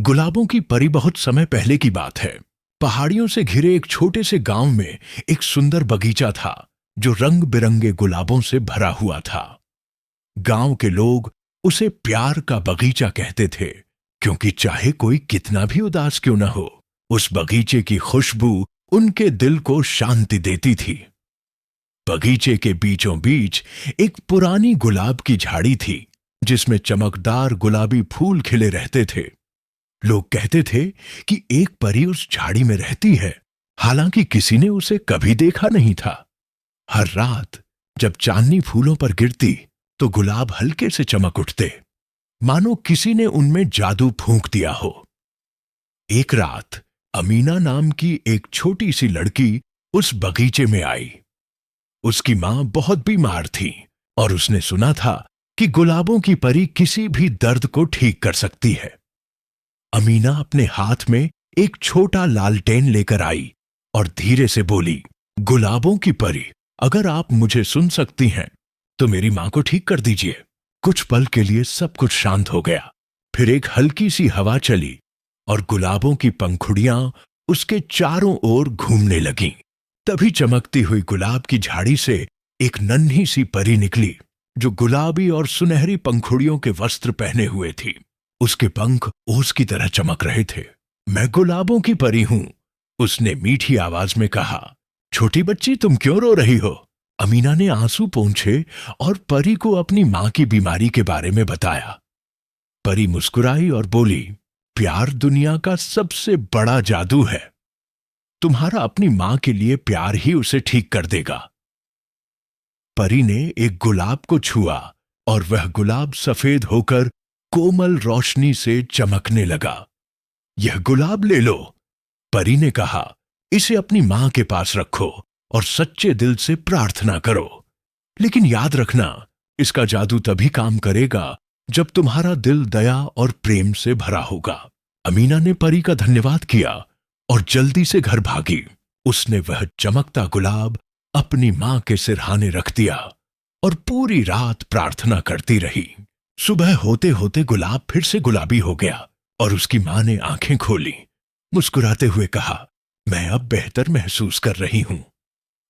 गुलाबों की परी बहुत समय पहले की बात है। पहाड़ियों से घिरे एक छोटे से गांव में एक सुंदर बगीचा था जो रंग बिरंगे गुलाबों से भरा हुआ था। गांव के लोग उसे प्यार का बगीचा कहते थे, क्योंकि चाहे कोई कितना भी उदास क्यों न हो, उस बगीचे की खुशबू उनके दिल को शांति देती थी। बगीचे के बीचों बीच एक पुरानी गुलाब की झाड़ी थी, जिसमें चमकदार गुलाबी फूल खिले रहते थे। लोग कहते थे कि एक परी उस झाड़ी में रहती है, हालांकि किसी ने उसे कभी देखा नहीं था। हर रात जब चांदनी फूलों पर गिरती तो गुलाब हल्के से चमक उठते, मानो किसी ने उनमें जादू फूंक दिया हो। एक रात अमीना नाम की एक छोटी सी लड़की उस बगीचे में आई। उसकी मां बहुत बीमार थी और उसने सुना था कि गुलाबों की परी किसी भी दर्द को ठीक कर सकती है। अमीना अपने हाथ में एक छोटा लालटेन लेकर आई और धीरे से बोली, गुलाबों की परी, अगर आप मुझे सुन सकती हैं तो मेरी मां को ठीक कर दीजिए। कुछ पल के लिए सब कुछ शांत हो गया। फिर एक हल्की सी हवा चली और गुलाबों की पंखुड़ियां उसके चारों ओर घूमने लगीं। तभी चमकती हुई गुलाब की झाड़ी से एक नन्ही सी परी निकली, जो गुलाबी और सुनहरी पंखुड़ियों के वस्त्र पहने हुए थी। उसके पंख ओस की तरह चमक रहे थे। मैं गुलाबों की परी हूं, उसने मीठी आवाज में कहा। छोटी बच्ची, तुम क्यों रो रही हो? अमीना ने आंसू पोंछे और परी को अपनी मां की बीमारी के बारे में बताया। परी मुस्कुराई और बोली, प्यार दुनिया का सबसे बड़ा जादू है। तुम्हारा अपनी मां के लिए प्यार ही उसे ठीक कर देगा। परी ने एक गुलाब को छुआ और वह गुलाब सफेद होकर कोमल रोशनी से चमकने लगा। यह गुलाब ले लो, परी ने कहा। इसे अपनी मां के पास रखो और सच्चे दिल से प्रार्थना करो। लेकिन याद रखना, इसका जादू तभी काम करेगा जब तुम्हारा दिल दया और प्रेम से भरा होगा। अमीना ने परी का धन्यवाद किया और जल्दी से घर भागी। उसने वह चमकता गुलाब अपनी मां के सिरहाने रख दिया और पूरी रात प्रार्थना करती रही। सुबह होते होते गुलाब फिर से गुलाबी हो गया और उसकी मां ने आंखें खोली। मुस्कुराते हुए कहा, मैं अब बेहतर महसूस कर रही हूं।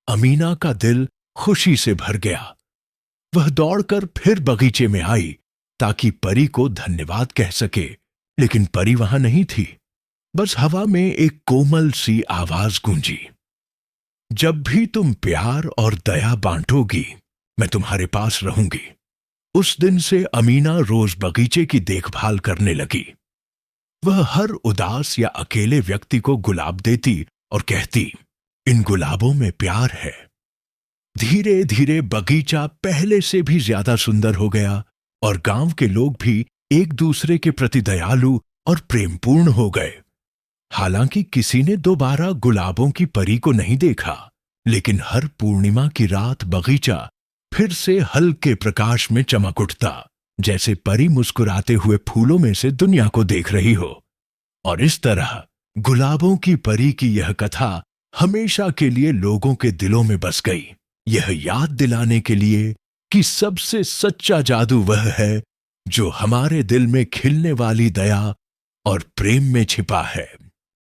अमीना का दिल खुशी से भर गया। वह दौड़कर फिर बगीचे में आई ताकि परी को धन्यवाद कह सके, लेकिन परी वहां नहीं थी। बस हवा में एक कोमल सी आवाज गूंजी, जब भी तुम प्यार और दया बांटोगी, मैं तुम्हारे पास रहूंगी। उस दिन से अमीना रोज बगीचे की देखभाल करने लगी। वह हर उदास या अकेले व्यक्ति को गुलाब देती और कहती, इन गुलाबों में प्यार है। धीरे धीरे बगीचा पहले से भी ज्यादा सुंदर हो गया और गांव के लोग भी एक दूसरे के प्रति दयालु और प्रेमपूर्ण हो गए। हालांकि किसी ने दोबारा गुलाबों की परी को नहीं देखा, लेकिन हर पूर्णिमा की रात बगीचा फिर से हल्के प्रकाश में चमक उठता, जैसे परी मुस्कुराते हुए फूलों में से दुनिया को देख रही हो। और इस तरह गुलाबों की परी की यह कथा हमेशा के लिए लोगों के दिलों में बस गई, यह याद दिलाने के लिए कि सबसे सच्चा जादू वह है जो हमारे दिल में खिलने वाली दया और प्रेम में छिपा है।